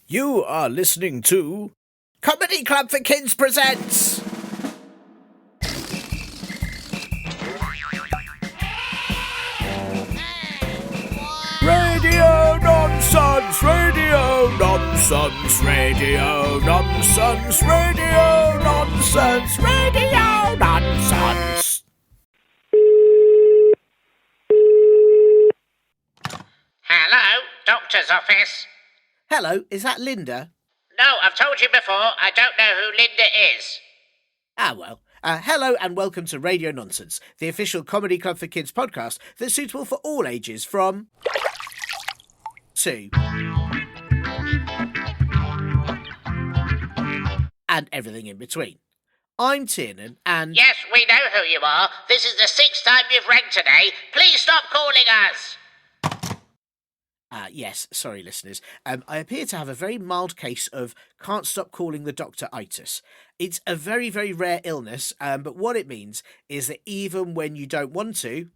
You are listening to Comedy Club for Kids presents Radio Nonsense, Radio Nonsense, Radio Nonsense, Radio Nonsense, Radio Nonsense. Hello, doctor's office. Hello, is that Linda? No, I've told you before, I don't know who Linda is. Hello and welcome to Radio Nonsense, the official Comedy Club for Kids podcast that's suitable for all ages from 2 and everything in between. I'm Tiernan and... Yes, we know who you are. This is the 6th time you've rang today. Please stop calling us. Yes, sorry listeners. I appear to have a very mild case of can't stop calling the doctor-itis. It's a very, very rare illness, but what it means is that even when you don't want to...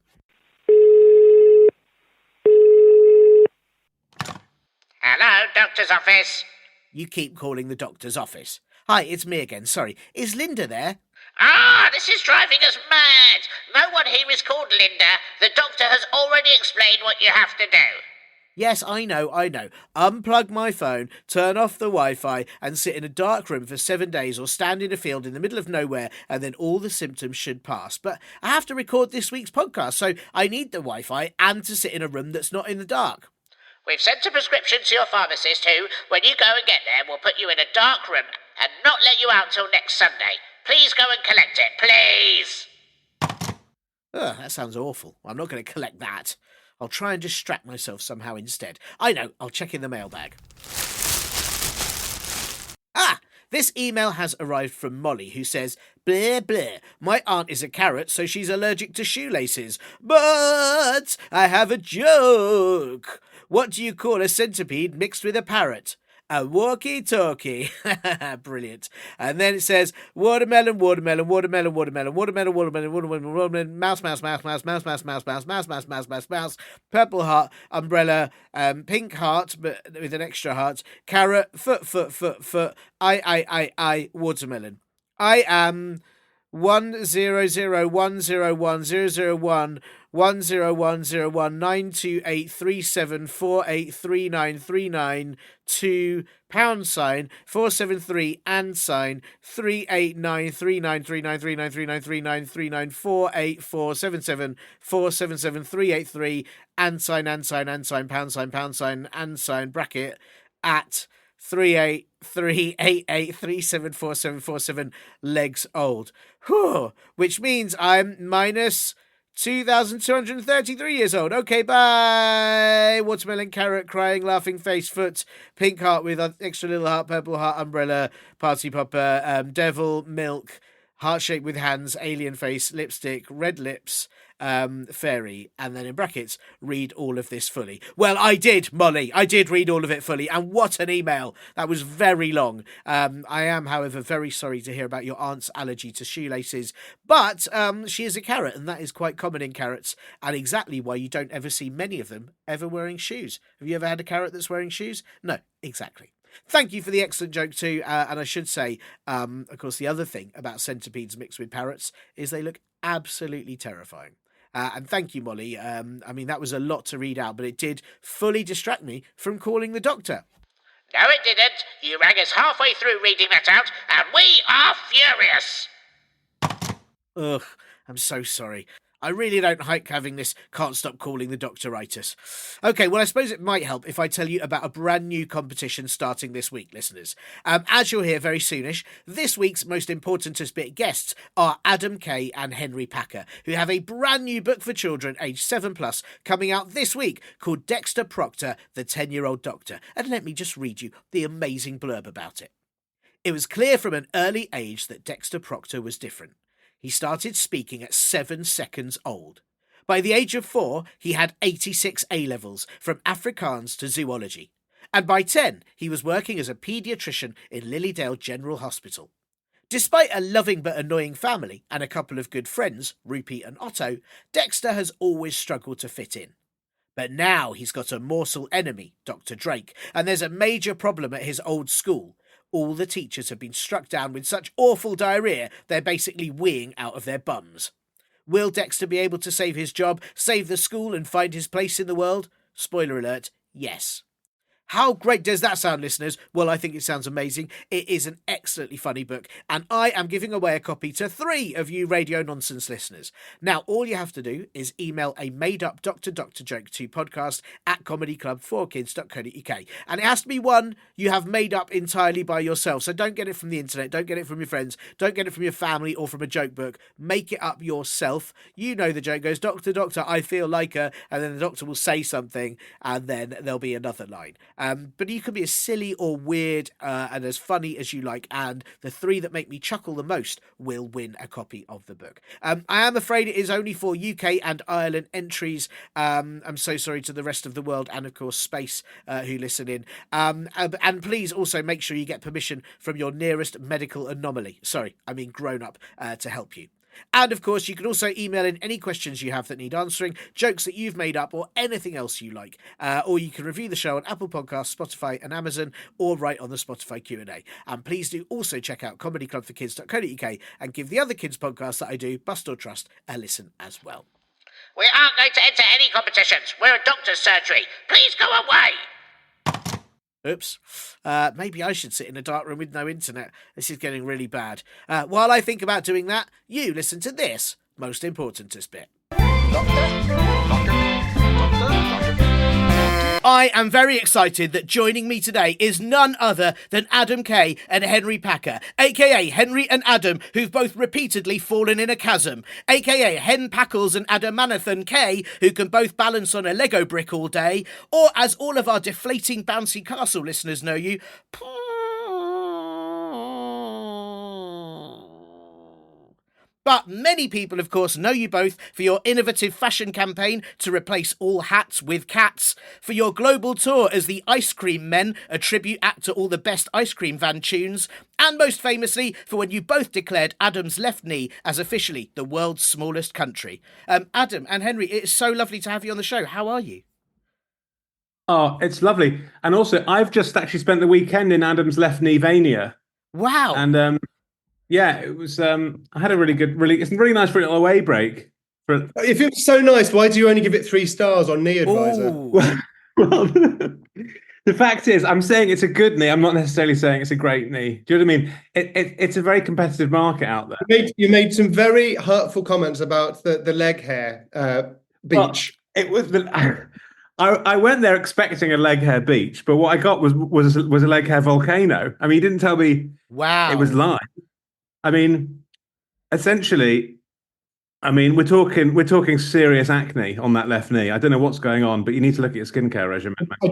Hello, doctor's office. You keep calling the doctor's office. Hi, it's me again, sorry. Is Linda there? This is driving us mad. No one here is called Linda. The doctor has already explained what you have to do. Yes, I know. Unplug my phone, turn off the Wi-Fi and sit in a dark room for 7 days or stand in a field in the middle of nowhere and then all the symptoms should pass. But I have to record this week's podcast, so I need the Wi-Fi and to sit in a room that's not in the dark. We've sent a prescription to your pharmacist who, when you go and get there, will put you in a dark room and not let you out till next Sunday. Please go and collect it, please. Ugh, that sounds awful. I'm not going to collect that. I'll try and distract myself somehow instead. I know, I'll check in the mailbag. This email has arrived from Molly, who says, "Bleh, bleh, my aunt is a carrot, so she's allergic to shoelaces. But I have a joke. What do you call a centipede mixed with a parrot? A walkie-talkie." Brilliant. And then it says, watermelon, watermelon, watermelon, watermelon, watermelon, watermelon, watermelon, watermelon, mouse, mouse, mouse, mouse, mouse, mouse, mouse, mouse, mouse, mouse, mouse, mouse, mouse, purple heart, umbrella, pink heart, but with an extra heart, carrot, foot, foot, foot, foot, I, watermelon. I am 100101101092837483939 #473 and sign 389393939393948477477477383 and sign bracket at 38388374747 legs old. Whew, which means I'm minus 2,233 years old. Okay, bye. Watermelon, carrot, crying, laughing face, foot, pink heart with extra little heart, purple heart, umbrella, party popper, devil, milk, heart shaped with hands, alien face, lipstick, red lips, fairy, and then in brackets, read all of this fully. Well, I did, Molly. I did read all of it fully, and what an email. That was very long. I am, however, very sorry to hear about your aunt's allergy to shoelaces, but she is a carrot, and that is quite common in carrots, and exactly why you don't ever see many of them ever wearing shoes. Have you ever had a carrot that's wearing shoes? No, exactly. Thank you for the excellent joke too, and I should say, of course, the other thing about centipedes mixed with parrots is they look absolutely terrifying. And thank you, Molly. I mean, that was a lot to read out, but it did fully distract me from calling the doctor. No, it didn't. You rang us halfway through reading that out, and we are furious. Ugh, I'm so sorry. I really don't like having this can't stop calling the doctor-itis. Okay, well, I suppose it might help if I tell you about a brand new competition starting this week, listeners. As you'll hear very soonish, this week's most importantest bit guests are Adam, Kay and Henry Paker, who have a brand new book for children aged 7+ coming out this week called Dexter Proctor, the 10-Year-Old Doctor. And let me just read you the amazing blurb about it. It was clear from an early age that Dexter Proctor was different. He started speaking at 7 seconds old. By the age of 4, he had 86 A-levels, from Afrikaans to zoology. And by 10, he was working as a paediatrician in Lilydale General Hospital. Despite a loving but annoying family and a couple of good friends, Rupy and Otto, Dexter has always struggled to fit in. But now he's got a morsel enemy, Dr. Drake, and there's a major problem at his old school. All the teachers have been struck down with such awful diarrhea, they're basically weeing out of their bums. Will Dexter be able to save his job, save the school, and find his place in the world? Spoiler alert, yes. How great does that sound, listeners? Well, I think it sounds amazing. It is an excellently funny book, and I am giving away a copy to 3 of you Radio Nonsense listeners. Now, all you have to do is email a made-up Dr. joke to podcast@comedyclub4kids.co.uk. And it has to be one you have made up entirely by yourself. So don't get it from the internet, don't get it from your friends, don't get it from your family or from a joke book. Make it up yourself. You know the joke goes, Doctor, I feel like a... And then the doctor will say something, and then there'll be another line. But you can be as silly or weird and as funny as you like, and the 3 that make me chuckle the most will win a copy of the book. I am afraid it is only for UK and Ireland entries. I'm so sorry to the rest of the world and, of course, space who listen in. And please also make sure you get permission from your nearest medical anomaly. Sorry, I mean grown-up to help you. And of course, you can also email in any questions you have that need answering, jokes that you've made up, or anything else you like. Or you can review the show on Apple Podcasts, Spotify, and Amazon, or write on the Spotify Q&A. And please do also check out comedyclubforkids.co.uk and give the other kids podcasts that I do, Bust or Trust, a listen as well. We aren't going to enter any competitions. We're a doctor's surgery. Please go away. Oops. Maybe I should sit in a dark room with no internet. This is getting really bad. While I think about doing that, you listen to this most importantest bit. I am very excited that joining me today is none other than Adam Kay and Henry Paker, aka Henry and Adam, who've both repeatedly fallen in a chasm, aka Hen Packles and Adamanathan Kay, who can both balance on a Lego brick all day, or as all of our deflating bouncy castle listeners know you, But many people, of course, know you both for your innovative fashion campaign to replace all hats with cats, for your global tour as the Ice Cream Men, a tribute act to all the best ice cream van tunes, and most famously for when you both declared Adam's left knee as officially the world's smallest country. Adam and Henry, it's so lovely to have you on the show. How are you? Oh, it's lovely. And also, I've just actually spent the weekend in Adam's left knee Vania. Wow. And yeah, it was. I had a it's really nice for a little away break. If it was so nice, why do you only give it 3 stars on Knee Advisor? Well, the fact is, I'm saying it's a good knee. I'm not necessarily saying it's a great knee. Do you know what I mean? It's a very competitive market out there. You made some very hurtful comments about the leg hair beach. Well, it was. I went there expecting a leg hair beach, but what I got was a leg hair volcano. I mean, he didn't tell me. Wow. It was live. I mean, essentially, we're talking serious acne on that left knee. I don't know what's going on, but you need to look at your skincare regimen. I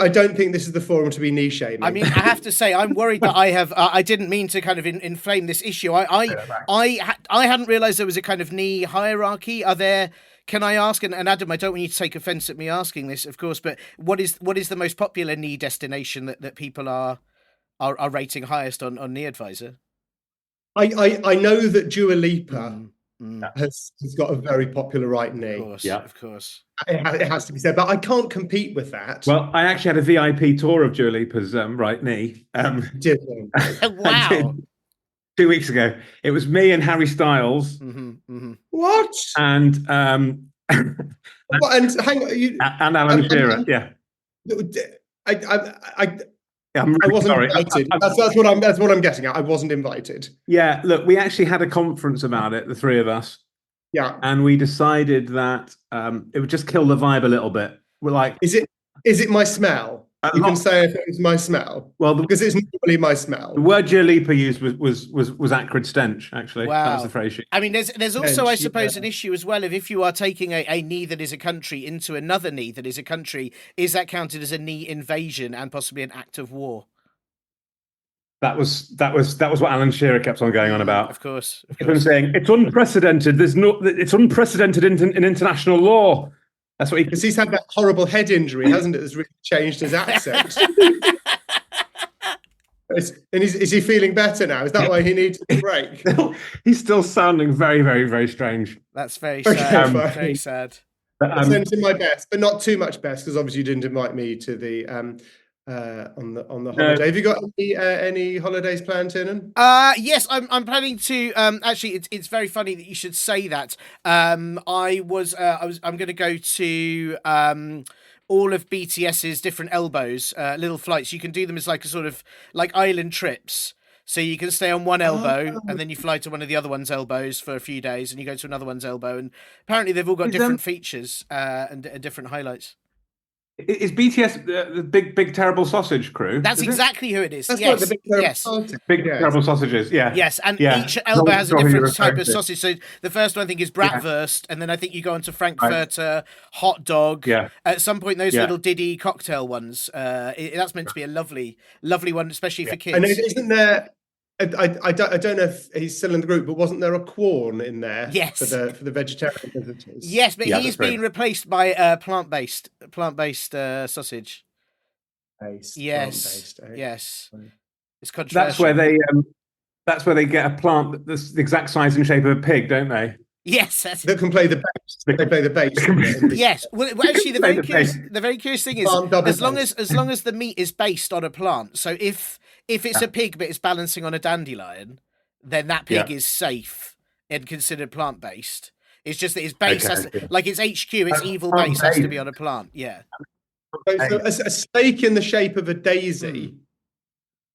don't think this is the forum to be knee shaming. I mean, I have to say, I'm worried that I didn't mean to kind of inflame this issue. I hadn't realised there was a kind of knee hierarchy. Can I ask, and Adam, I don't want you to take offence at me asking this, of course, but what is the most popular knee destination that people are rating highest on Knee Advisor? I know that Dua Lipa has got a very popular right knee. Of course, yeah, of course. It has to be said, but I can't compete with that. Well, I actually had a VIP tour of Dua Lipa's right knee. Did Wow. 2 weeks ago. It was me and Harry Styles. Mm-hmm, mm-hmm. What? And and hang on, and Alan Shearer. Yeah. I'm really I wasn't sorry. invited. That's what I'm getting at. I wasn't invited. Yeah, look, we actually had a conference about it, the 3 of us. Yeah. And we decided that it would just kill the vibe a little bit. We're like, is it my smell? You can say if it's my smell. Well, because it's not really my smell. The word Dua Lipa used was acrid stench, actually. Wow. That was the phrase. I mean, there's also, I suppose, an issue as well of if you are taking a knee that is a country into another knee that is a country, is that counted as a knee invasion and possibly an act of war? That was what Alan Shearer kept on going on about. Of course. I'm saying it's unprecedented. It's unprecedented in international law. That's what because he's had that horrible head injury, hasn't it? That's really changed his accent. And is he feeling better now? Is that why he needs a break? He's still sounding very, very, very strange. That's very sad. Very sad. But, sent in my best, but not too much best, because obviously you didn't invite me to the on the holiday. Have you got any holidays planned, Tiernan? Yes, I'm planning to. Actually, it's very funny that you should say that. I'm going to go to all of BTS's different elbows, little flights. You can do them as like a sort of like island trips. So you can stay on one elbow and then you fly to one of the other one's elbows for a few days, and you go to another one's elbow. And apparently they've all got different features and different highlights. Is BTS the big terrible sausage crew? That's exactly who it is. That's Yes, what the big terrible yes. sausage. Big terrible sausages. Yeah. Yes, and Yeah. each elbow has a That's what different you're type of referring to. sausage. So the first one I think is bratwurst, and then I think you go on to frankfurter, hot dog. Yeah. At some point, those Yeah. little Diddy cocktail ones. That's meant to be a lovely one, especially for kids. And isn't there? I don't know if he's still in the group, but wasn't there a corn in there? Yes. For the vegetarian visitors. Yes, but Yeah, he's that's right. been replaced by plant-based sausage. Based, Yes, plant-based, eh? yes. It's controversial. That's where they get a plant that's the exact size and shape of a pig, don't they? Yes, that's That can play the bass. They play the bass. Yes. Well, actually, the very curious thing is, Plant double as long as the meat is based on a plant. So if it's a pig but it's balancing on a dandelion, then that pig is safe and considered plant based. It's just that its base has like its HQ, its evil base has to be on a plant. Yeah. So a steak in the shape of a daisy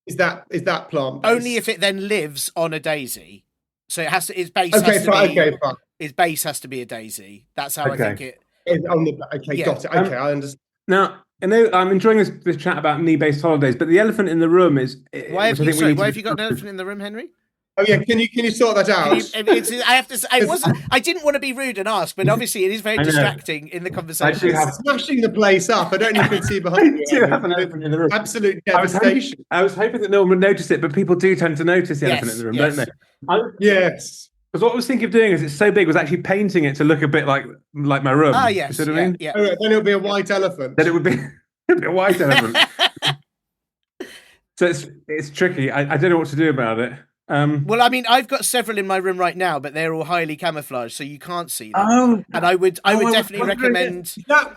is that plant based? Only if it then lives on a daisy. So it has to. Its base Okay, has to fine. be. Okay, fine. Its base has to be a daisy. That's how I think it. Okay, Yeah. got it. Okay, I understand. Now, I know I'm enjoying this chat about knee-based holidays, but the elephant in the room is. Why have you got an elephant in the room, Henry? Oh yeah, can you sort that out? I have to say, I didn't want to be rude and ask, but obviously it is very distracting in the conversation. It's smashing the place up. I don't even see behind I do have an elephant in the room. Absolute devastation. I was hoping that no one would notice it, but people do tend to notice the elephant in the room, don't they? Yes. Because what I was thinking of doing is it's so big, was actually painting it to look a bit like my room. Ah, yes. You see what I mean? Yeah. All right, then it'll be a white elephant. Then it would be a white elephant. So it's tricky. I don't know what to do about it. Well, I mean, I've got several in my room right now, but they're all highly camouflaged, so you can't see them. Oh, and I would definitely recommend that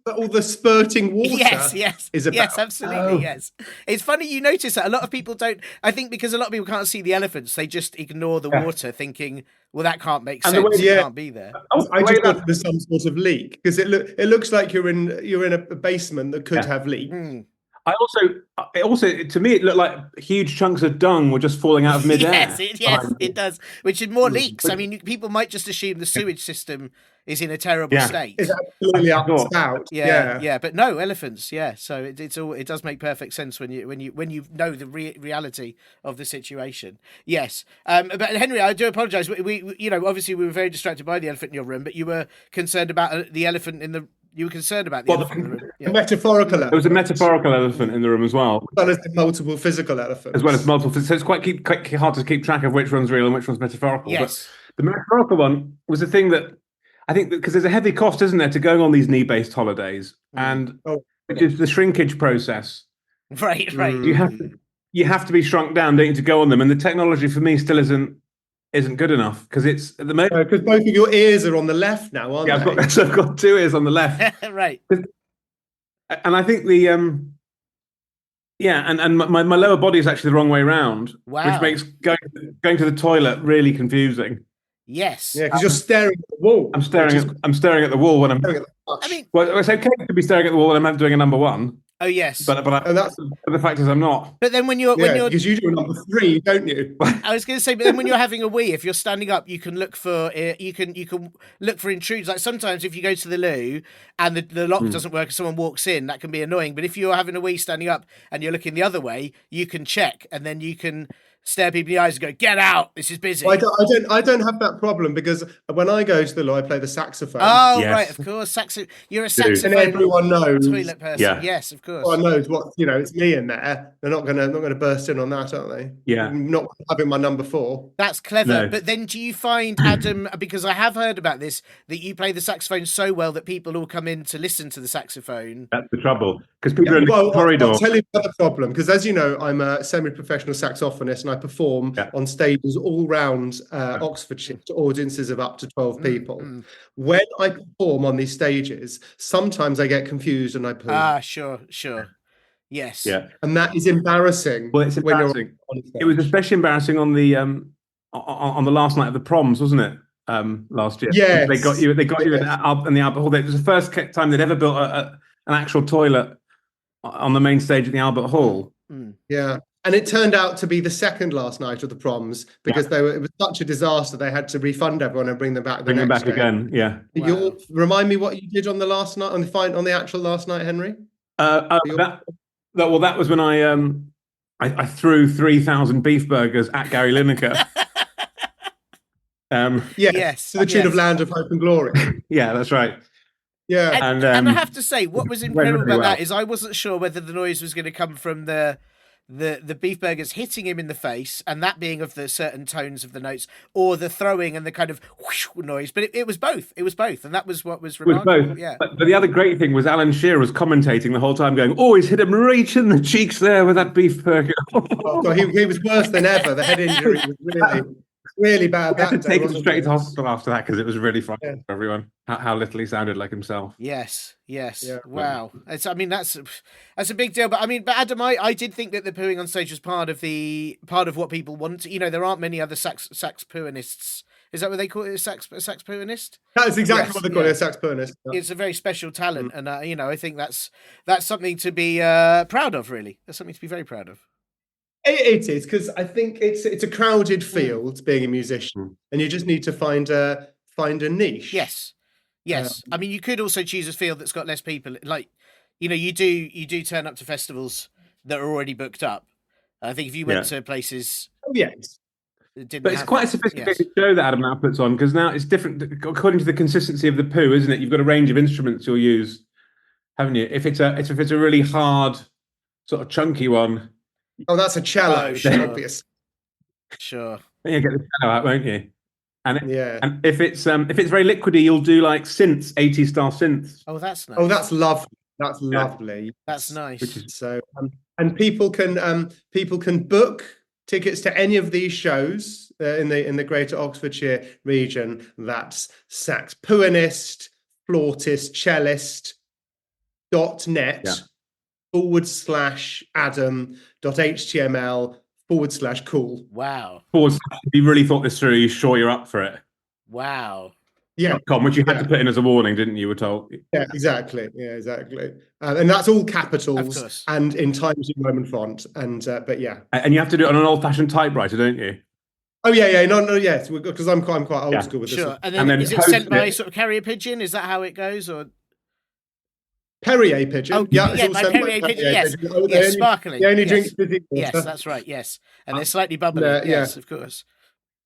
all the spurting water. Yes, is about. yes, absolutely, yes. It's funny you notice that a lot of people don't. I think because a lot of people can't see the elephants, they just ignore the water, thinking, "Well, that can't make sense. It can't be there." I just thought there's some sort of leak because it looks like you're in a basement that could have leaks. I also to me it looked like huge chunks of dung were just falling out of midair. Yes, it does. Which is more leaks. I mean, people might just assume the sewage system is in a terrible state. It's absolutely out. Yeah, but no elephants. Yeah, so it does make perfect sense when you know the reality of the situation. Yes, but Henry, I do apologise. We obviously we were very distracted by the elephant in your room, but you were concerned about the elephant in the. You were concerned about the elephant in the room. Yeah. Metaphorical elephant. There was a metaphorical elephant in the room as well. As well as the multiple physical elephants. As well as multiple. So it's quite hard to keep track of which one's real and which one's metaphorical. Yes. But the metaphorical one was the thing that I think, because there's a heavy cost, isn't there, to going on these knee-based holidays, and which is the shrinkage process. Right. You have to be shrunk down, don't you, to go on them, and the technology for me still isn't good enough, because it's at the moment. Because both of your ears are on the left now, aren't they? I've got two ears on the left. Right. And I think and my lower body is actually the wrong way around, which makes going to the toilet really confusing. Yes. Yeah, because you're staring at the wall. I'm staring at the wall when I'm. I mean, well, it's okay to be staring at the wall when I'm doing a number one. Oh yes, but the fact is I'm not. But then when you're because you do number 3, don't you? I was going to say, but then when you're having a wee, if you're standing up, you can look for look for intrudes. Like sometimes if you go to the loo and the lock doesn't work and someone walks in, that can be annoying. But if you're having a wee standing up and you're looking the other way, you can check and then you can stare people in the eyes and go, "Get out! This is busy." I don't have that problem because when I go to the loo, I play the saxophone. Oh right, of course, you're a saxophone. And everyone knows. Toilet person. Yeah. Yes, of course. Everyone knows what it's me in there. They're not gonna burst in on that, are they? Yeah. I'm not having my number 4. That's clever. No. But then do you find, Adam, because I have heard about this, that you play the saxophone so well that people all come in to listen to the saxophone? That's the trouble, because people are in the corridor. I'll tell you about the problem, because as you know, I'm a semi-professional saxophonist, and I perform on stages all round Oxfordshire to audiences of up to 12 people. When I perform on these stages, sometimes I get confused and I poo. Ah, sure. Yes. Yeah. And that is embarrassing. Well, it's embarrassing. When you're on stage. It was especially embarrassing on the last night of the proms, wasn't it? Last year. Yes. They got you in the Albert Hall. It was the first time they'd ever built an actual toilet on the main stage at the Albert Hall. Yeah. And it turned out to be the second last night of the proms because it was such a disaster. They had to refund everyone and bring them back. Bring them back again. Yeah. Wow. Remind me what you did on the last night, on the actual last night, Henry. That was when I threw 3,000 beef burgers at Gary Lineker. Yes. To the tune of Land of Hope and Glory. Yeah, that's right. Yeah. And I have to say, what was incredible about that is I wasn't sure whether the noise was going to come from the beef burgers hitting him in the face and that being of the certain tones of the notes, or the throwing and the kind of whoosh noise. But it was both. It was both, and that was what was remarkable. It was both. Yeah. But the other great thing was Alan Shearer was commentating the whole time, going, "Oh, he's hit him right in the cheeks there with that beef burger." Oh, God, he was worse than ever. The head injury was really bad. We had to take him straight to hospital after that because it was really frightening for everyone how little he sounded like himself. Yes. Yeah. Wow. That's a big deal. But Adam, I did think that the pooing on stage was part of what people want. You know, there aren't many other sax pooionists. Is that what they call it? A sax pooinist? That's exactly what they call it, a sax pooinist. It's a very special talent, and I think that's something to be proud of. Really, that's something to be very proud of. It is, because I think it's a crowded field being a musician, and you just need to find a niche. Yes. You could also choose a field that's got less people. Like, you do turn up to festivals that are already booked up. I think if you went to places, yes, but it's quite a sophisticated show that Adam now puts on, because now it's different according to the consistency of the poo, isn't it? You've got a range of instruments you'll use, haven't you? If it's a really hard, sort of chunky one. Oh, that's a cello. Obvious. Sure. Then you get the cello out, won't you? And if it's very liquidy, you'll do like synths, 80s style synths. Oh, that's nice. Oh, that's lovely. That's lovely. That's nice. So, and people can book tickets to any of these shows in the Greater Oxfordshire region. That's sax pooinist, flautist, cellist.net. /Adam.html/cool. Wow. If you really thought this through, you sure you're up for it? Wow. Yeah. Which you had to put in as a warning, didn't you? Were told. Yeah, exactly. Yeah, exactly. And that's all capitals and in Times New Roman font. And but yeah. And you have to do it on an old-fashioned typewriter, don't you? Oh yeah. No, yes, because I'm quite old school with this. Sure. And then is it sent by sort of carrier pigeon? Is that how it goes, or? Perrier pigeon. Oh, by Perrier pigeon. Yes, yes, sparkling. They only drink fizzy water. Yes, that's right. Yes, and they're slightly bubbly. Yes, of course.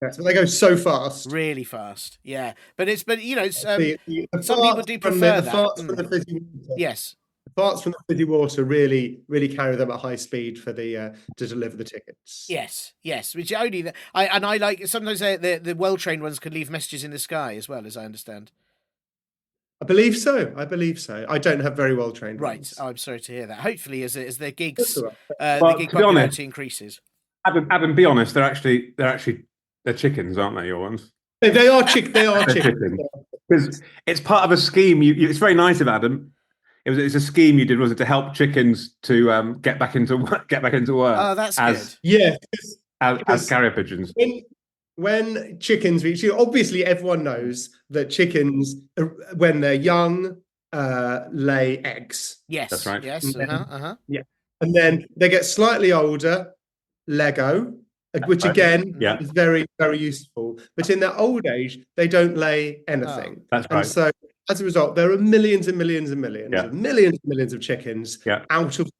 Yes, but they go so fast. Really fast. Yeah, but some people do prefer the that. farts from the fizzy water. Yes. The farts from the fizzy water really carry them at high speed for to deliver the tickets. Yes. Which only I like. Sometimes the well-trained ones can leave messages in the sky as well, as I understand. I believe so. I don't have very well trained ones. Oh, I'm sorry to hear that. Hopefully, as their gigs, the gig popularity increases. Adam, be honest. They're chickens, aren't they? Your ones. They are chickens. Because it's part of a scheme. It's very nice of Adam. It's a scheme you did, was it, to help chickens to get back into work? Oh, that's good. Yeah, as carrier pigeons. When chickens reach you, obviously everyone knows that chickens, when they're young, lay eggs. Yes, that's right. Yes, Yeah, and then they get slightly older, Lego, which again is very, very useful. But in their old age, they don't lay anything. That's right. And so as a result, there are millions and millions and millions, millions and millions of chickens out of.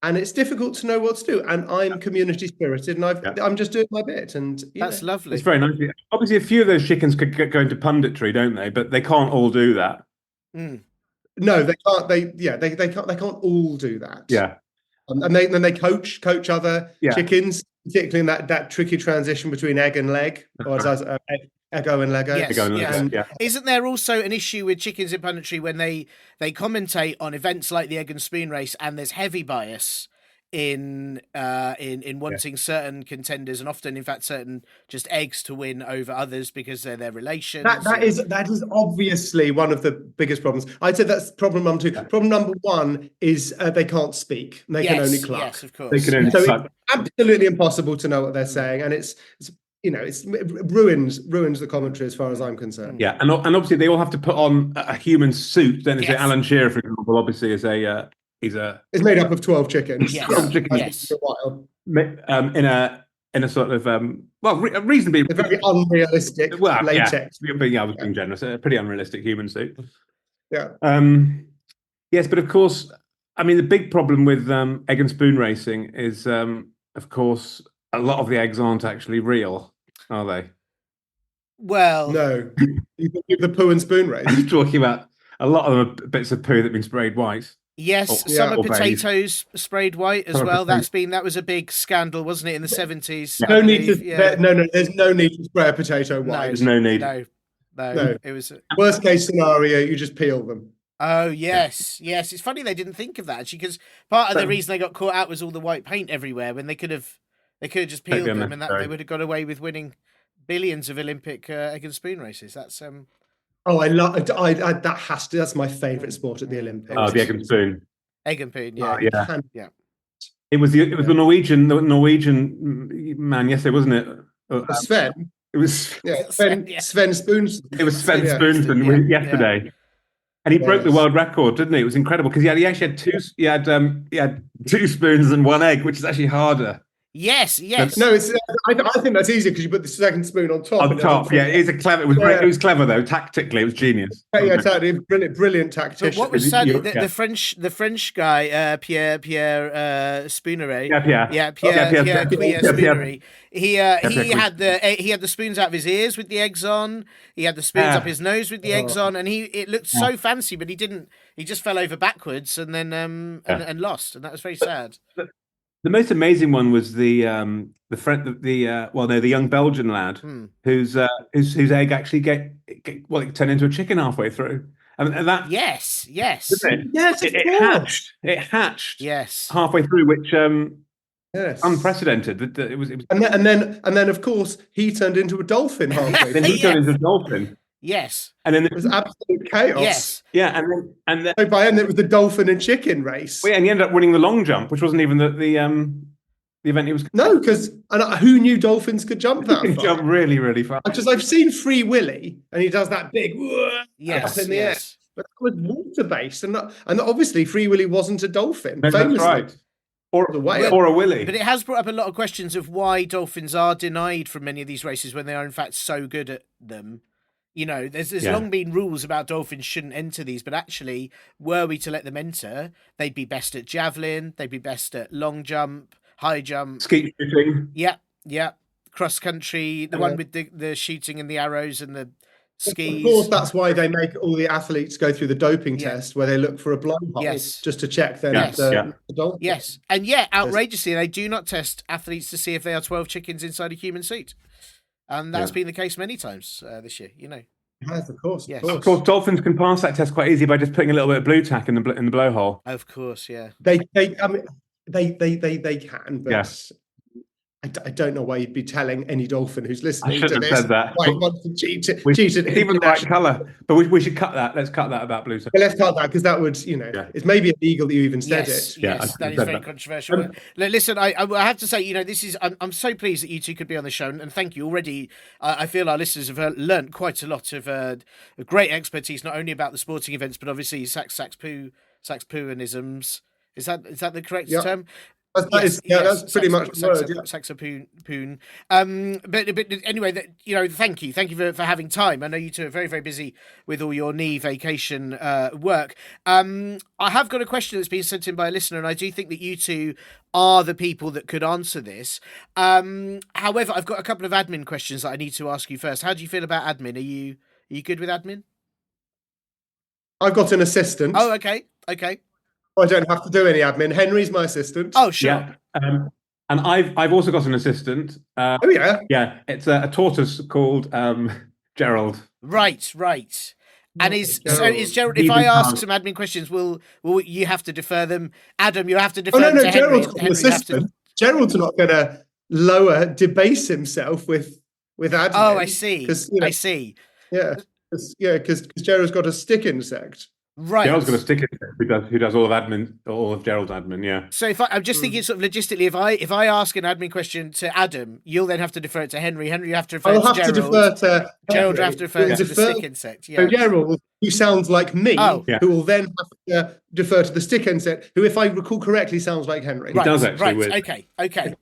And it's difficult to know what to do. And I'm community spirited, and I'm just doing my bit. And that's lovely. It's very nice. Obviously, a few of those chickens could go into punditry, don't they? But they can't all do that. Mm. No, they can't. They can't. They can't all do that. Yeah. And they coach other chickens, particularly in that tricky transition between egg and leg, or Ego and Lego. Yes. Isn't there also an issue with chickens in punditry when they commentate on events like the egg and spoon race, and there's heavy bias in wanting certain contenders, and often, in fact, certain just eggs to win over others because they're their relations. That is obviously one of the biggest problems. I'd say that's problem number 2. Problem number 1 is they can't speak. They can only cluck. Yes, of course. They can only So cluck. it's absolutely impossible to know what they're saying, and it ruins the commentary as far as I'm concerned. Yeah, and obviously they all have to put on a human suit. Then Yes. Alan Shearer, for example, obviously is It's made up of 12 chickens. Yes. 12 chickens. Yes. in a sort of reasonably A very unrealistic latex. Yeah, I was being generous. A pretty unrealistic human suit. Yeah. Yes, but of course, I mean, the big problem with egg and spoon racing is, of course, a lot of the eggs aren't actually real, are they? Well, No. You can do the poo and spoon race. I'm talking about a lot of them are bits of poo that have been sprayed white. yes, Or- some yeah. are or beige. potatoes sprayed white as Some are well. potatoes. That was a big scandal, wasn't it, in the 70s? No need to. There's no need to spray a potato white. There's no need. No. It was. Worst case scenario, you just peel them. Oh yes. It's funny they didn't think of that actually, because part of the reason they got caught out was all the white paint everywhere. When they could have just peeled Totally them, and that they unnecessary. would have got away with winning billions of Olympic egg and spoon races. That's Oh, I love. That has to. That's my favourite sport at the Olympics. Oh, the egg and spoon. egg and spoon. Oh, Yeah. yeah. It was the Norwegian man yesterday, wasn't it? Sven. It was Sven Spoons. It was Sven Yeah. Spoonson yesterday, and he broke the Yes. world record, didn't he? It was incredible because he actually had two. He had 2 spoons and 1 egg, which is actually harder. Yes. No, it's. I think that's easier because you put the second spoon on top. On top, yeah, it was clever though. Tactically, it was genius. Yeah, totally. Brilliant tactician. But what was sad, you- the French guy, Pierre Spoonery. Pierre. Pierre Spoonery. He Pierre. had the spoons out of his ears with the eggs on. He had the spoons up his nose with the eggs on, and it looked so fancy, but he didn't. He just fell over backwards and then and lost, and that was very sad. The most amazing one was the young Belgian lad whose egg actually it turned into a chicken halfway through. And that Yes. didn't it? Yes, it hatched Yes. halfway through, which Yes. unprecedented. It was And then of course he turned into a dolphin halfway. then he turned into a dolphin, Yes. and then It was absolute chaos. Yes. yeah, and then So by the end, it was the dolphin and chicken race. and he ended up winning the long jump, which wasn't even the event he was. No, because who knew dolphins could jump that He can far? jump really, really fast. Because I've seen Free Willy, and he does that big Yes. up in the air. But that was water based, and obviously Free Willy wasn't a dolphin. No, that's famously, right. Or the whale. or a willy. But it has brought up a lot of questions of why dolphins are denied from many of these races when they are in fact so good at them. You know, there's long been rules about dolphins shouldn't enter these, but actually, were we to let them enter, they'd be best at javelin, they'd be best at long jump, high jump. Skeet shooting. Yeah. Cross country, the one with the shooting and the arrows and the skis. Of course, that's why they make all the athletes go through the doping test, where they look for a blowhole, Yes. just to check them. Yes. The dolphin. Yes, and yet outrageously, they do not test athletes to see if they are 12 chickens inside a human suit, and that's been the case many times this year. You know, Yes, of course. Yes. Of course, dolphins can pass that test quite easy by just putting a little bit of blue tack in the blowhole. of course, yeah. They can, but Yes. I don't know why you'd be telling any dolphin who's I listening to shouldn't this have said that. why he wants to cheat We- cheat It's even the right colour, but we should cut that. Let's cut that about blue tack. But let's cut that because that would, it's maybe illegal that you even said Yes, it. Yeah, yes, I that is said very that. controversial. Listen, I have to say, this is. I'm so pleased that you two could be on the show, and thank you already. I feel our listeners have learnt quite a lot of great expertise, not only about the sporting events, but obviously Saxpooanisms. Is that the correct term? That's pretty much the word. Yeah. Saxopoon. But anyway, thank you for having time. I know you two are very, very busy with all your knee vacation work. I have got a question that's been sent in by a listener, and I do think that you two are the people that could answer this. However, I've got a couple of admin questions that I need to ask you first. How do you feel about admin? Are you good with admin? I've got an assistant. Oh, okay. I don't have to do any admin. Henry's my assistant. Oh, sure. Yeah. And I've also got an assistant. Oh, yeah. Yeah, it's a tortoise called Gerald. Right. And is Gerald? If I ask some admin questions, will you have to defer them? Adam, you have to defer. Oh no, to Gerald's Henry. an assistant. Gerald's not going to debase himself with admin. Oh, I see. I see. Yeah, because Gerald's got a stick insect. Right. Gerald's got a stick insect who does all of Gerald's admin. Yeah. So I'm just thinking sort of logistically, if I ask an admin question to Adam, you'll then have to defer it to Henry. Henry, you have to defer I'll to have Gerald. to defer to Gerald, Henry, have to defer to the stick insect. Yeah. So Gerald, who sounds like me, who will then have to defer to the stick insect, who, if I recall correctly, sounds like Henry. He does actually. Right. Okay.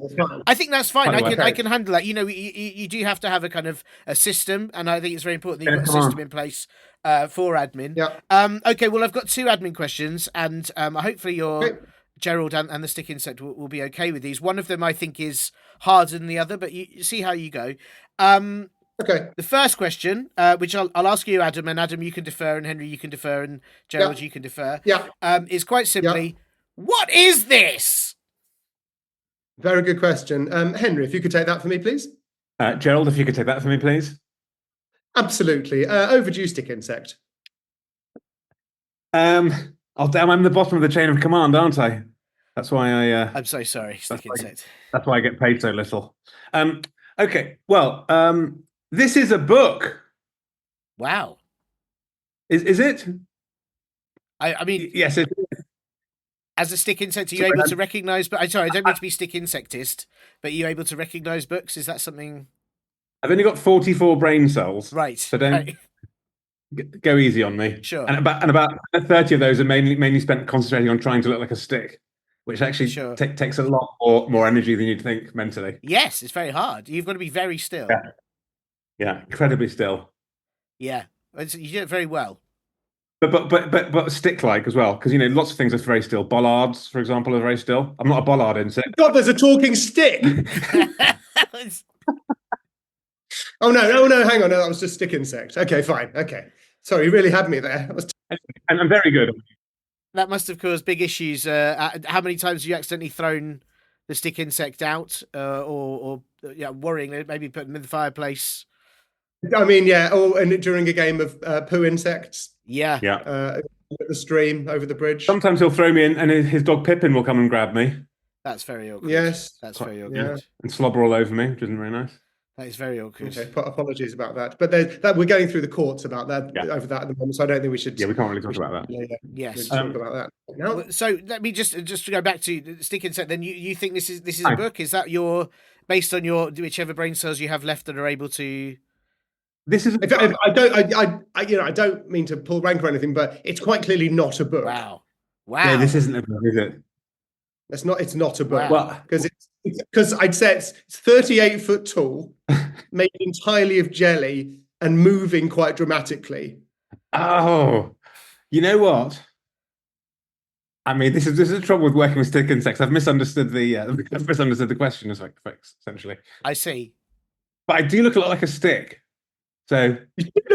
I think that's fine. I can handle that. You know, you do have to have a kind of a system, and I think it's very important that you've got a system in place for admin. Yeah. Okay. Well, I've got 2 admin questions, and hopefully Gerald and the stick insect will be okay with these. One of them I think is harder than the other, but you see how you go. Okay. The first question, which I'll ask you, Adam, and Adam you can defer, and Henry you can defer, and Gerald you can defer. Yeah. Is quite simply, what is this? Very good question. Henry, if you could take that for me, please. Gerald, if you could take that for me, please. Absolutely. Overdue stick insect. I'm the bottom of the chain of command, aren't I? That's why I'm so sorry, stick insect. That's why I get paid so little. Okay. Well, this is a book. Wow. Is it? I mean, yes. It is. As a stick insect, are you able to recognise? But I'm sorry, I don't mean to be stick insectist. But are you able to recognise books? Is that something? I've only got 44 brain cells. Right. So don't go easy on me. Sure. And about 30 of those are mainly spent concentrating on trying to look like a stick, which actually takes a lot more energy than you'd think mentally. Yes, it's very hard. You've got to be very still. Yeah, incredibly still. Yeah, you do it very well. But stick-like as well, because lots of things are very still. Bollards, for example, are very still. I'm not a bollard insect. God, there's a talking stick. Oh no! Hang on, no, that was just stick insect. Okay, fine. Okay, sorry, you really had me there. And I'm very good. That must have caused big issues. How many times have you accidentally thrown the stick insect out, or worrying, maybe put them in the fireplace? I mean, and during a game of poo insects. Yeah. At the stream over the bridge. Sometimes he'll throw me in, and his dog Pippin will come and grab me. That's very awkward. Yes, that's very awkward. Yeah. And slobber all over me, which isn't very nice. That is very awkward. Okay, apologies about that. But we're going through the courts about that over that at the moment, so I don't think we should. Yeah, we can't really talk about that. Yes, talk about that. No. So let me just to go back to stick insect. Then you think this is a book? Is that based on your whichever brain cells you have left that are able to? This is. I don't mean to pull rank or anything, but it's quite clearly not a book. Wow. Yeah, this isn't a book, is it? It's not a book. Wow. Because I'd say it's 38 foot tall, made entirely of jelly and moving quite dramatically. Oh, you know what? I mean, this is the trouble with working with stick insects. I've misunderstood the question essentially. I see. But I do look a lot like a stick. So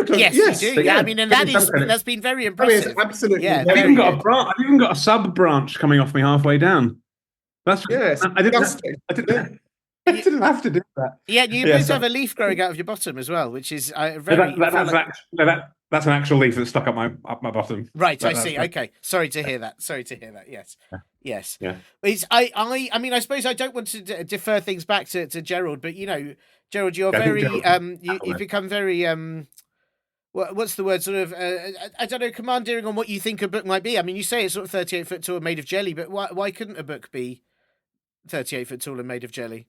yes, you do. Yeah, I mean, and that's been very impressive. Absolutely. Yeah, I've even got a sub branch coming off me halfway down. That's I didn't have to do that. Yeah, you both have a leaf growing out of your bottom as well, which is very. That's an actual leaf that's stuck up my bottom. Right, I see. Okay, sorry to hear that. Yes. Yeah. I mean, I suppose I don't want to defer things back to Gerald, but Gerald, you're very you've become very what's the word? Sort of I don't know, commandeering on what you think a book might be. I mean, you say it's sort of 38 foot tall and made of jelly, but why couldn't a book be 38 foot tall and made of jelly?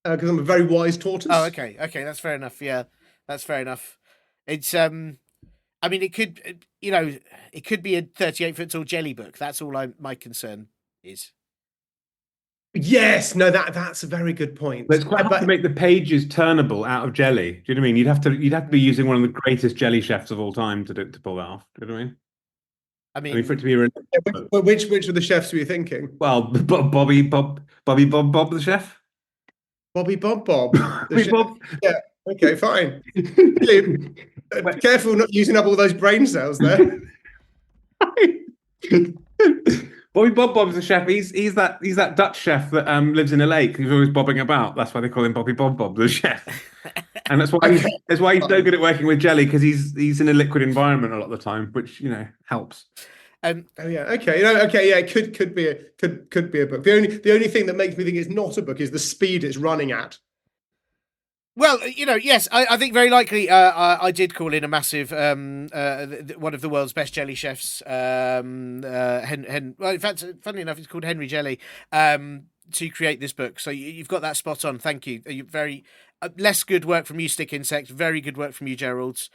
Because I'm a very wise tortoise. Oh, okay, that's fair enough. Yeah, that's fair enough. It's I mean, it could it could be a 38 foot tall jelly book. That's all my concern is. Yes, no, that's a very good point. But it's quite hard to make the pages turnable out of jelly. Do you know what I mean? You'd have to be using one of the greatest jelly chefs of all time to pull that off. Do you know what I mean? For it to be which of the chefs were you thinking? Well, Bobby Bob the chef. Bobby Bob. Bobby Bob. Yeah. Okay, fine. Careful not using up all those brain cells there. Bobby Bob's the chef. He's that Dutch chef that lives in a lake. He's always bobbing about. That's why they call him Bobby Bob the chef. And that's why he's so good at working with jelly, because he's in a liquid environment a lot of the time, which helps. Oh yeah, okay, okay, yeah, it could be a book. The only thing that makes me think it's not a book is the speed it's running at. Well, yes, I think very likely. I did call in a massive one of the world's best jelly chefs. Well, in fact, funnily enough, it's called Henry Jelly. To create this book, so you've got that spot on. Thank you. You very less good work from you, Stick Insect. Very good work from you, Gerald.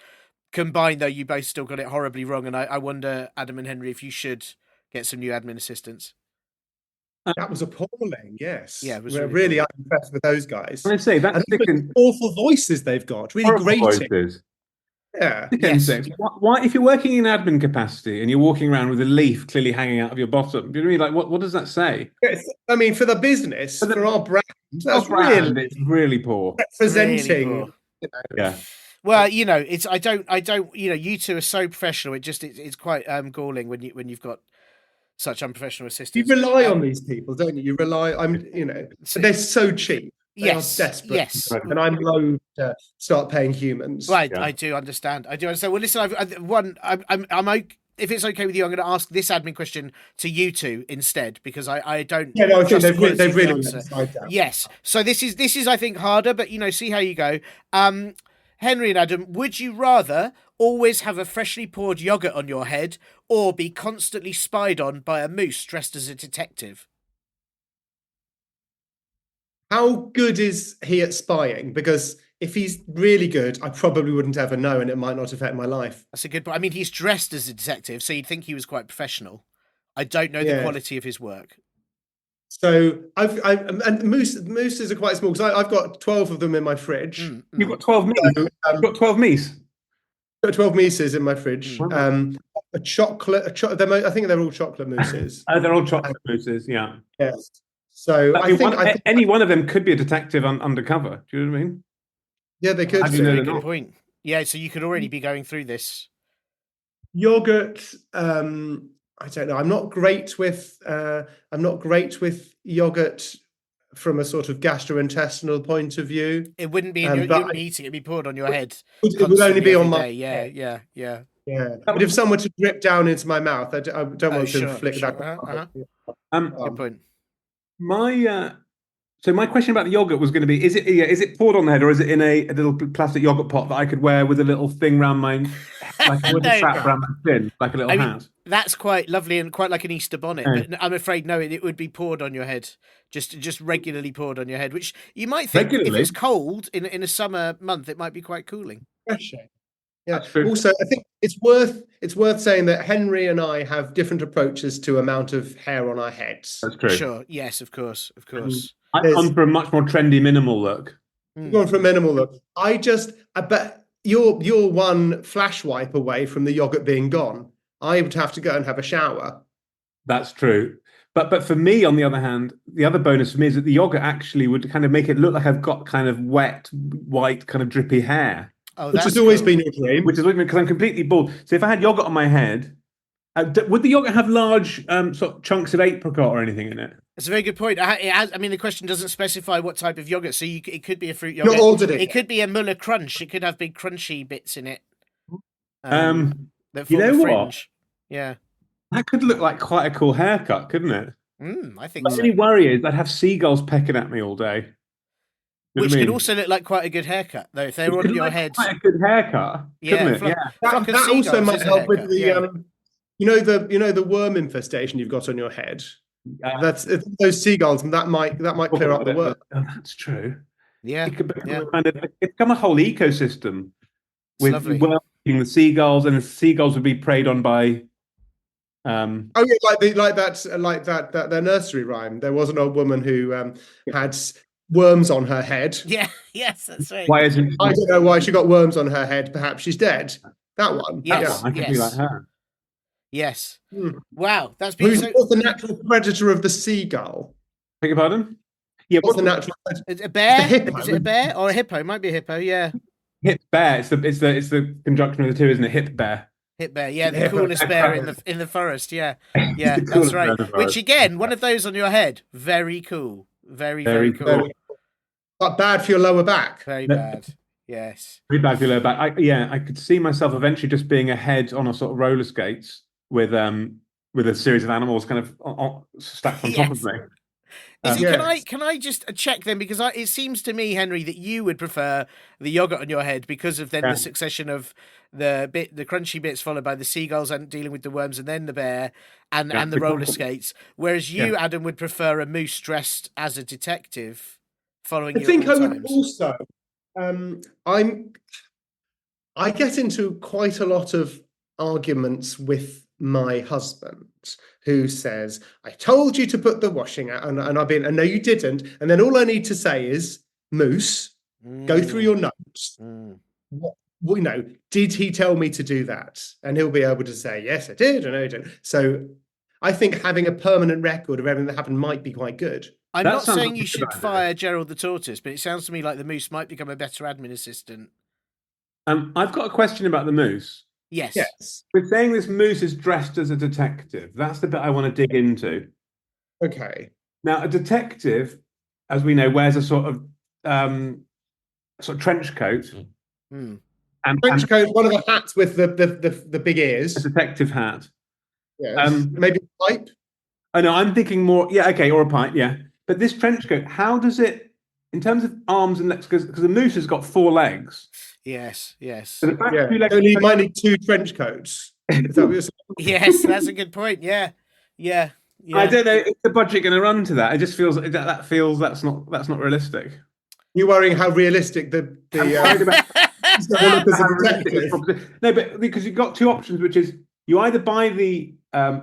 Combined, though, you both still got it horribly wrong, and I wonder, Adam and Henry, if you should get some new admin assistants. That was appalling. Yes. Yeah, it was really I'm impressed with those guys. I say that's awful voices they've got. Really grating. Voices. Yeah. Yes. Why, if you're working in admin capacity and you're walking around with a leaf clearly hanging out of your bottom, do you know what I mean? Like, what does that say? I mean, for the business, for our brand, that's it's really poor. Representing. Really poor. Yeah. Well, it's I don't. You two are so professional. It's quite galling when you've got such unprofessional assistants. You rely on these people, don't you? You rely. They're so cheap. They are desperate. Yes. And I'm loath to start paying humans. Right. Yeah. I do understand. Well, listen. I'm if it's okay with you, I'm going to ask this admin question to you two instead, because I don't. Yeah, no, I think they've really upside down. Yes. So this is I think harder, but see how you go. Henry and Adam, would you rather always have a freshly poured yogurt on your head, or be constantly spied on by a moose dressed as a detective? How good is he at spying? Because if he's really good, I probably wouldn't ever know, and it might not affect my life. That's a good point. I mean, he's dressed as a detective, so you'd think he was quite professional. I don't know the quality of his work. So and mooses are quite small, because I've got 12 of them in my fridge. You've got 12 meese. You've got 12 meese. I've got 12 mooses in my fridge. A chocolate. I think they're all chocolate mooses. They're all chocolate mooses. Yeah. Yes. So I think any one of them could be a detective undercover. Do you know what I mean? Yeah, they could. That's a very good point. Yeah, so you could already be going through this. Yogurt. I don't know. I'm not great with yogurt from a sort of gastrointestinal point of view. It wouldn't be. You wouldn't be eating. It'd be poured on your head. It would only be on my. Yeah. But if someone were to drip down into my mouth, I don't want to inflict that. Good point. My question about the yogurt was going to be: is it poured on the head, or is it in a little plastic yogurt pot that I could wear with a little thing around my, like a strap around my chin, like a little hat? That's quite lovely and quite like an Easter bonnet. But I'm afraid no, it would be poured on your head, just regularly poured on your head, which you might think if it's cold in a summer month, it might be quite cooling. Refreshing. Yeah. Also, I think it's worth saying that Henry and I have different approaches to amount of hair on our heads. That's true. Sure. Yes, of course. I've gone for a much more trendy minimal look. Gone for a minimal look. I bet you're one flash wipe away from the yogurt being gone. I would have to go and have a shower. That's true. But for me, on the other hand, the other bonus for me is that the yogurt actually would kind of make it look like I've got kind of wet, white, kind of drippy hair. Oh, which has always been your dream. Which is because I'm completely bald. So if I had yogurt on my head, would the yogurt have large sort of chunks of apricot or anything in it? That's a very good point. The question doesn't specify what type of yogurt, so it could be a fruit yogurt. Not ordered it. It could be a Muller Crunch. It could have big crunchy bits in it. You know what? Yeah. That could look like quite a cool haircut, couldn't it? I think so. The only worry is I'd have seagulls pecking at me all day. Which could also look like quite a good haircut, though, if they were on your head. Quite a good haircut, couldn't it? That also might help with the the worm infestation you've got on your head. That's those seagulls, and that might clear up the worm. Oh, that's true. Yeah, it's become a whole ecosystem with the seagulls, and the seagulls would be preyed on by. Like that their nursery rhyme. There was an old woman who had worms on her head. Yeah, yes, that's right. Why isn't? I don't know why she got worms on her head. Perhaps she's dead. That one. Yes, I could be like her. Yes. Wow, that's been what's the natural predator of the seagull? Beg your pardon? Yeah, what's the natural predator? It's a bear? Is it a bear or a hippo? It might be a hippo. Yeah. Hip bear. It's the conjunction of the two, isn't it? Hip bear. Hip bear. Yeah, the coolest bear in the forest. Yeah, yeah, that's right. Which again, one of those on your head, very cool. Very cool. But bad for your lower back. Very bad. Yes. Really badly low back. I could see myself eventually just being a head on a sort of roller skates with a series of animals kind of stacked on top of Yes. me. Is it, Yes. can I just check then, because it seems to me, Henry, that you would prefer the yogurt on your head because of then Yeah. the succession of the crunchy bits followed by the seagulls and dealing with the worms and then the bear and the roller skates, whereas you, Adam, would prefer a moose dressed as a detective following I you think at all I would times. also. I get into quite a lot of arguments with my husband, who says, "I told you to put the washing out," and I've been, "And no, you didn't." And then all I need to say is, "Moose, go through your notes. What, did he tell me to do that?" And he'll be able to say, "Yes, I did," and "No, I didn't." So I think having a permanent record of everything that happened might be quite good. I'm That not sounds saying like you a should good idea. fire Gerald the tortoise, but it sounds to me like the moose might become a better admin assistant. I've got a question about the moose. Yes. Yes. We're saying this moose is dressed as a detective. That's the bit I want to dig into. Okay. Now, a detective, as we know, wears a sort of trench coat Hmm. and Trench coat, one of the hats with the big ears. a detective hat. Yes. Maybe a pipe. Oh no, I'm thinking more. Yeah, okay, or a pipe. Yeah, but this trench coat, how does it, in terms of arms and legs? Because the moose has got 4 legs. Yes. Yes. So the back Yeah. 2 legs. Only you might need 2 trench coats. Is that what you're saying? Yes, that's a good point. Yeah. Yeah. Yeah. I don't know. Is the budget going to run to that? It just feels that feels that's not realistic. You're worrying how realistic the I'm worried about detective. no, but because you've got 2 options, which is you either buy the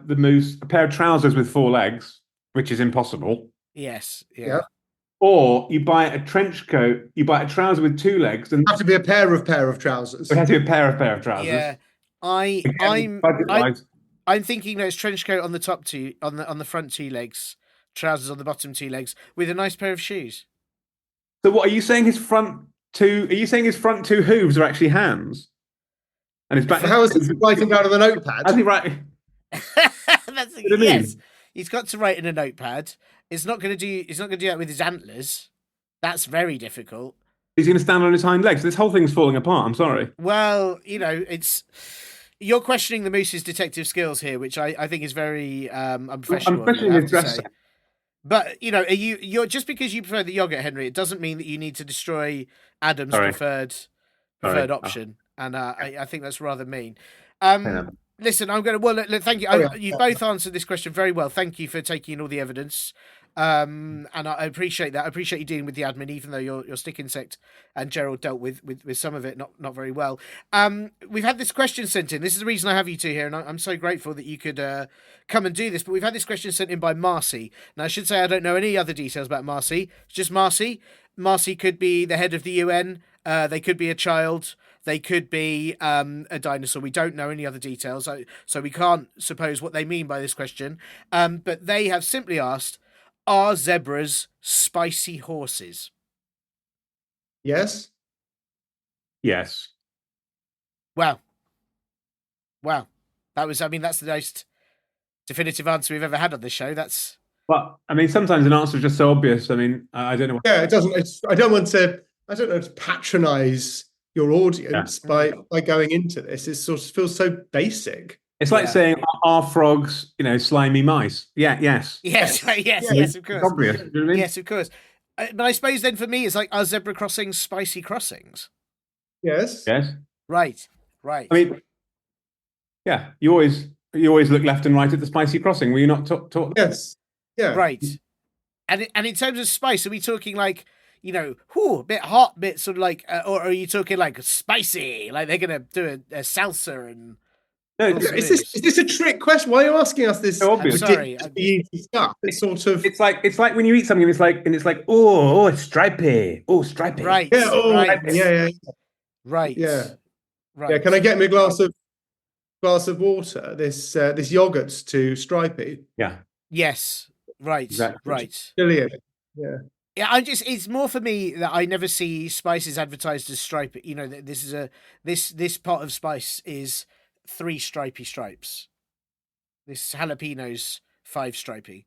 moose a pair of trousers with 4 legs, which is impossible. Yes. Yeah. Yeah. Or you buy a trench coat, you buy a trouser with 2 legs, and Have to be a pair of trousers. it has to be a pair of trousers. Yeah. Again, budget-wise. I'm thinking there's trench coat on the top 2, on the front 2 legs, trousers on the bottom 2 legs, with a nice pair of shoes. So what are you saying? His front 2? Are you saying his front 2 hooves are actually hands? And his back? How is he writing down on the notepad? Has he right? That's What do you yes. mean? He's got to write in a notepad. He's not going to do that with his antlers. That's very difficult. He's going to stand on his hind legs. This whole thing's falling apart. I'm sorry. Well, you're questioning the moose's detective skills here, which I think is very unprofessional. I'm questioning his dress. But you're just because you prefer the yogurt, Henry, it doesn't mean that you need to destroy Adam's preferred option, and I think that's rather mean. Listen, I'm going to. Well, look, thank you. You both answered this question very well. Thank you for taking in all the evidence. And I appreciate that. I appreciate you dealing with the admin, even though your stick insect and Gerald dealt with some of it not very well. We've had this question sent in. This is the reason I have you two here, and I'm so grateful that you could come and do this. But we've had this question sent in by Marce. Now, I should say I don't know any other details about Marce. It's just Marce. Marce could be the head of the UN. They could be a child. They could be a dinosaur. We don't know any other details, so we can't suppose what they mean by this question. But they have simply asked, are zebras spicy horses? Yes. Yes. Wow. That's the most definitive answer we've ever had on this show. Well, I mean, sometimes an answer is just so obvious. I mean, I don't know. Yeah, it doesn't. I don't want to patronize your audience by going into this. It sort of feels so basic. It's like saying, are frogs, slimy mice? Yeah, yes. Yes, of course. Obvious. You know what I mean? Yes, of course. But I suppose then for me, it's like, are zebra crossings spicy crossings? Yes. Yes. Right. I mean, yeah, you always look left and right at the spicy crossing. Were you not taught? Yes. Yeah. Right. And in terms of spice, are we talking like, a bit hot, bit sort of like, or are you talking like spicy? Like they're going to do a salsa and... No, is this a trick question? Why are you asking us this? So obvious. Sorry. Easy stuff. It's sort of. It's like when you eat something and it's like oh, it's stripy. Oh, stripy. Right. Yeah. Oh, right. Yeah. Right. Yeah. Right. Yeah. Can I get me a glass of water? This yogurt's too stripy. Yeah. Yes. Right. Exactly. Right. Brilliant. Yeah. Yeah, it's more for me that I never see spices advertised as stripy. This is this pot of spice is 3 stripy stripes. This jalapeno's 5 stripy.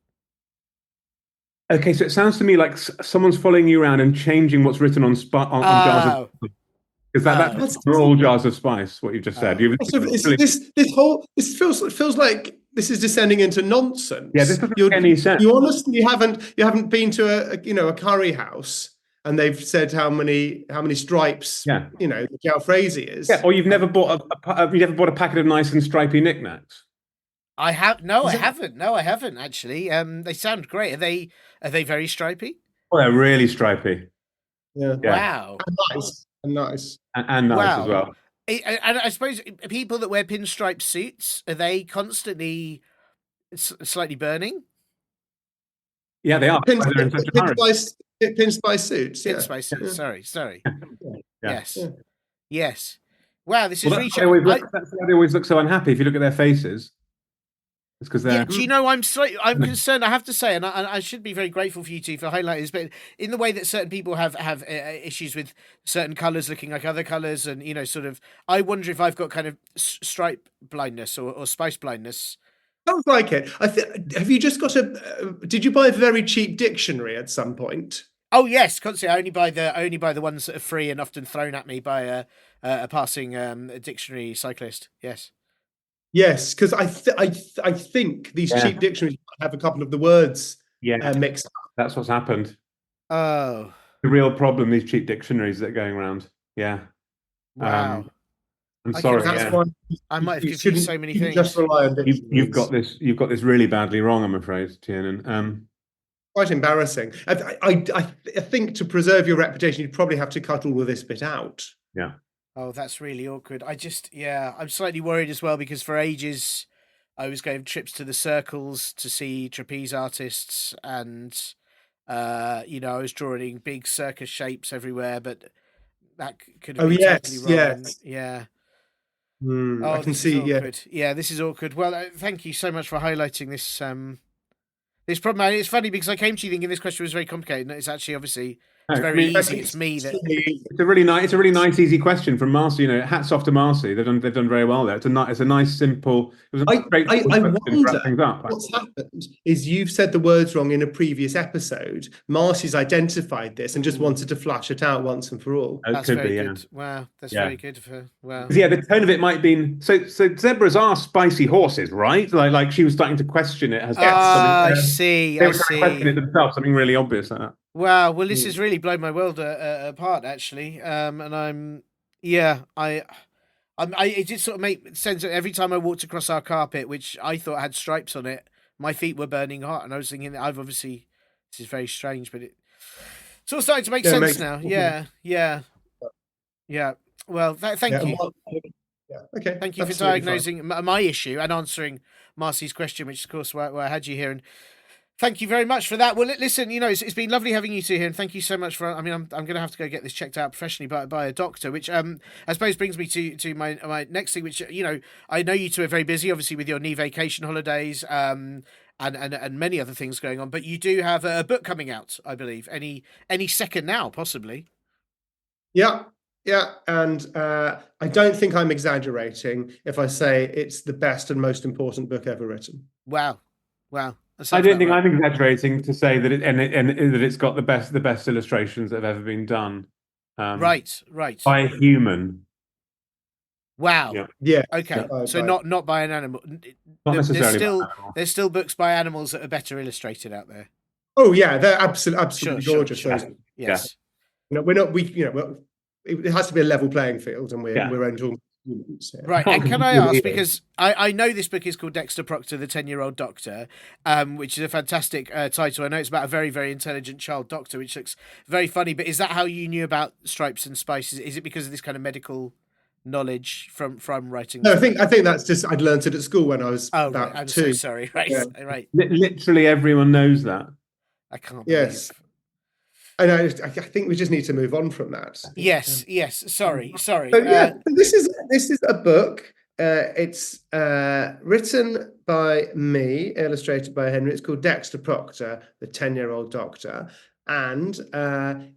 Okay, so it sounds to me like someone's following you around and changing what's written on jars of... Because that's all jars of spice. What you've just said. This feels like this is descending into nonsense. Yeah, this doesn't make any sense. You honestly haven't been to a curry house and they've said how many stripes the jalfrezi is. Yeah, or you've never bought a packet of nice and stripy knickknacks. I haven't. No, I haven't actually. They sound great. Are they very stripy? Oh, they're really stripy. Yeah. Wow. And nice. And nice as well. And I suppose people that wear pinstripe suits, are they constantly slightly burning? Yeah, they are. Pinstripe suits. Yeah. Pinstripe suits. Sorry. Yeah. Yes. Wow, this is that's why they always look so unhappy. If you look at their faces, it's because they're. Yeah, do you know I'm concerned? I have to say, and I should be very grateful for you two for highlighting this, but in the way that certain people have issues with certain colours looking like other colours, and sort of, I wonder if I've got kind of stripe blindness or spice blindness. Sounds like it. Have you just got did you buy a very cheap dictionary at some point? Oh yes, constantly. I only buy the ones that are free and often thrown at me by a passing dictionary cyclist. Yes. Yes, because I think these cheap dictionaries have a couple of the words mixed up. That's what's happened. Oh, the real problem. These cheap dictionaries that are going around. Yeah. Wow. I'm sorry. That's why I might have confused so many things. Just rely on you've got this really badly wrong, I'm afraid, Tiernan. Quite embarrassing. I think to preserve your reputation, you'd probably have to cut all of this bit out. Yeah. Oh, that's really awkward. I'm slightly worried as well because for ages I was going trips to the circles to see trapeze artists and, I was drawing big circus shapes everywhere, but that could have been totally wrong. Yes. Yeah. I can see. Yeah, this is awkward. Well, thank you so much for highlighting this. This problem. It's funny because I came to you thinking this question was very complicated, and it's actually obviously very easy. It's me that. It's a really nice, easy question from Marce. Hats off to Marce. They've done very well there. It's a nice, simple. It was a great I wonder things up. what's happened is you've said the words wrong in a previous episode. Marcy's identified this and just wanted to flush it out once and for all. That's very good. Wow, that's very good for her. Wow. Yeah, the tone of it might have been so zebras are spicy horses, right? Like she was starting to question it. I see. They were trying to question it themselves. Something really obvious like that. Wow, well, this has really blown my world apart, actually. And it just sort of made sense that every time I walked across our carpet, which I thought had stripes on it, my feet were burning hot, and I was thinking, this is very strange, but it's all starting to make sense now. Yeah. Well, thank you. Okay. Thank you for diagnosing my issue and answering Marcy's question, which, of course, why I had you here. And thank you very much for that. Well, listen, it's been lovely having you two here, and thank you so much for. I mean, I'm going to have to go get this checked out professionally by a doctor, which I suppose brings me to my next thing, which I know you two are very busy, obviously with your knee vacation holidays, and many other things going on. But you do have a book coming out, I believe, any second now, possibly. Yeah, and I don't think I'm exaggerating if I say it's the best and most important book ever written. Wow. I don't think I'm exaggerating to say that that it's got the best illustrations that have ever been done. Right. By a human. Wow. Yeah. Okay. So not by an animal. Not necessarily. By an animal. There's still books by animals that are better illustrated out there. Oh yeah, they're absolutely gorgeous. Sure. Yes. We're not. It has to be a level playing field, and we're only right, and can I ask, because I know this book is called Dexter Proctor, the 10-year-old doctor, which is a fantastic title. I know it's about a very, very intelligent child doctor, which looks very funny, but is that how you knew about stripes and spices? Is it because of this kind of medical knowledge from writing? No, I think that's just I'd learned it at school when I was about I'm 2. So sorry. Right. Literally everyone knows that. I can't believe. Yes. I think we just need to move on from that. Yes. Sorry. So, this is a book. It's written by me, illustrated by Henry. It's called Dexter Proctor, the 10-year-old doctor, and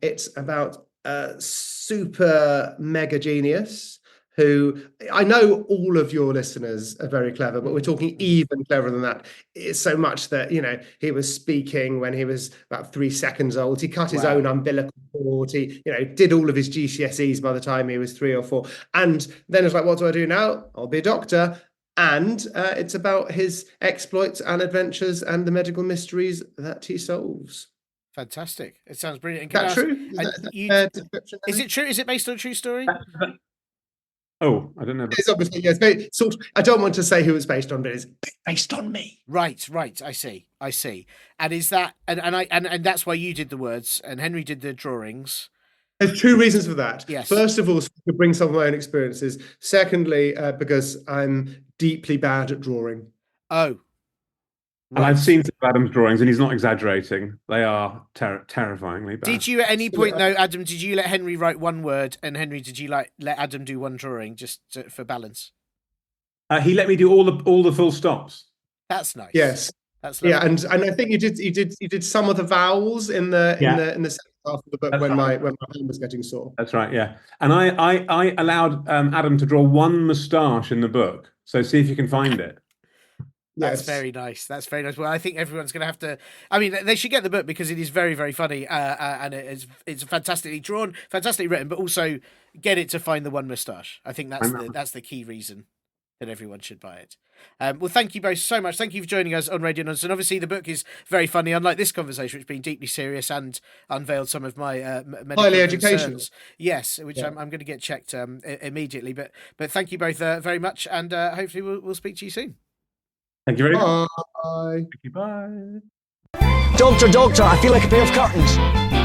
it's about a super mega genius who I know all of your listeners are very clever, but we're talking even cleverer than that. It's so much that, he was speaking when he was about 3 seconds old. He cut his own umbilical cord. He, did all of his GCSEs by the time he was 3 or 4. And then it's like, what do I do now? I'll be a doctor. And it's about his exploits and adventures and the medical mysteries that he solves. Fantastic. It sounds brilliant. Is that true? Is it true? Is it based on a true story? Oh, I don't know. It's obviously, yes. I don't want to say who it's based on, but it's based on me. Right. I see. And is that and that's why you did the words and Henry did the drawings. There's 2 reasons for that. Yes. First of all, to bring some of my own experiences. Secondly, because I'm deeply bad at drawing. Oh. And I've seen some of Adam's drawings, and he's not exaggerating. They are terrifyingly bad. Did you at any point, though, Adam, did you let Henry write one word, and Henry, did you let Adam do one drawing just for balance? He let me do all the full stops. That's nice. Yes. That's lovely. Yeah, and I think you did some of the vowels in the second half of the book. That's when my hand was getting sore. That's right. Yeah, and I allowed Adam to draw one moustache in the book. So see if you can find it. That's very nice. Well, I think everyone's going to have to. I mean, they should get the book because it is very, very funny, and it's fantastically drawn, fantastically written, but also get it to find the one moustache. I think that's the key reason that everyone should buy it. Well, thank you both so much. Thank you for joining us on Radio Nonsense. And obviously, the book is very funny, unlike this conversation, which has been deeply serious and unveiled some of my medical highly concerns. educational. Yes, which I'm going to get checked immediately. But thank you both very much, and hopefully we'll speak to you soon. Thank you very much. Bye. Thank you. Bye. Doctor, I feel like a pair of curtains.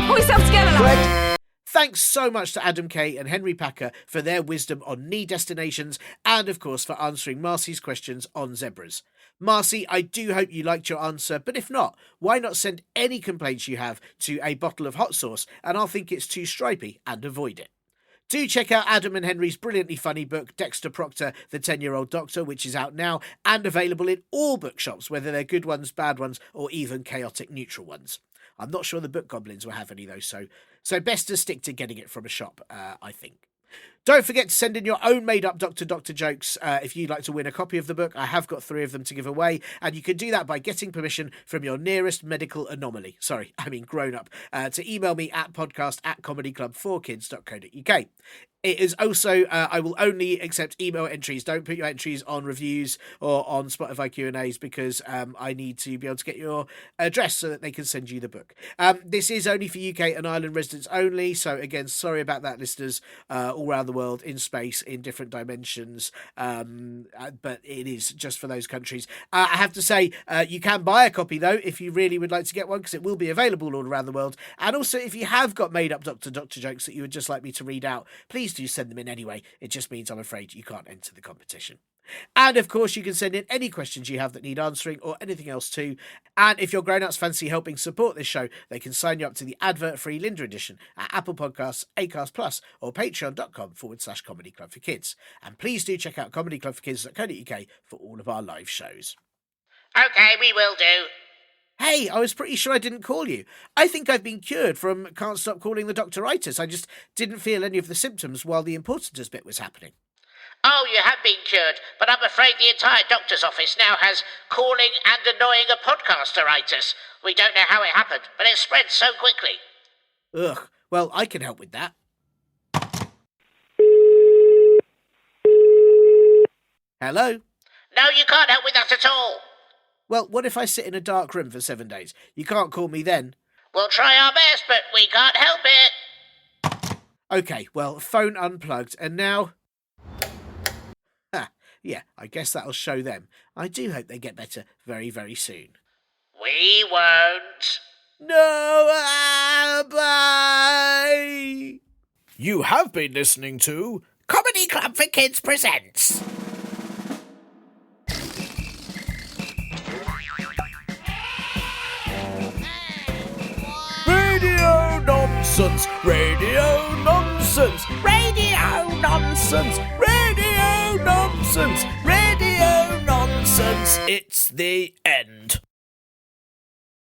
Pull yourself together, lad. Correct. Thanks so much to Adam Kay and Henry Paker for their wisdom on knee destinations and, of course, for answering Marcy's questions on zebras. Marcy, I do hope you liked your answer, but if not, why not send any complaints you have to a bottle of hot sauce and I'll think it's too stripy and avoid it. Do check out Adam and Henry's brilliantly funny book, Dexter Proctor, The 10-Year-Old Doctor, which is out now and available in all bookshops, whether they're good ones, bad ones, or even chaotic neutral ones. I'm not sure the book goblins will have any, though, so best to stick to getting it from a shop, I think. Don't forget to send in your own made-up Doctor jokes if you'd like to win a copy of the book. I have got 3 of them to give away, and you can do that by getting permission from your nearest medical anomaly. Grown-up. To email me at podcast@comedyclub4kids.co.uk. It is also, I will only accept email entries. Don't put your entries on reviews or on Spotify Q&As because I need to be able to get your address so that they can send you the book. This is only for UK and Ireland residents only. So again, sorry about that, listeners all around the world, in space, in different dimensions. But it is just for those countries. I have to say, you can buy a copy though, if you really would like to get one, because it will be available all around the world. And also, if you have got made up Doctor jokes that you would just like me to read out, please do send them in anyway. It just means I'm afraid you can't enter the competition. And of course, you can send in any questions you have that need answering or anything else too. And if your grown-ups fancy helping support this show, they can sign you up to the advert-free Linda edition at Apple Podcasts, Acast Plus, or patreon.com/Comedy Club for Kids. And please do check out comedyclubforkids.co.uk for all of our live shows. Okay, we will do. Hey, I was pretty sure I didn't call you. I think I've been cured from can't stop calling the doctoritis. I just didn't feel any of the symptoms while the importance bit was happening. Oh, you have been cured, but I'm afraid the entire doctor's office now has calling and annoying a podcasteritis. We don't know how it happened, but it spread so quickly. Ugh, well, I can help with that. Hello? No, you can't help with that at all. Well, what if I sit in a dark room for 7 days? You can't call me then. We'll try our best, but we can't help it. Okay, well, phone unplugged, and now... Yeah, I guess that'll show them. I do hope they get better very, very soon. We won't. No, bye! You have been listening to Comedy Club for Kids presents. Radio Nonsense! Radio Nonsense! Radio Nonsense! Radio Nonsense! Radio Nonsense! It's the end.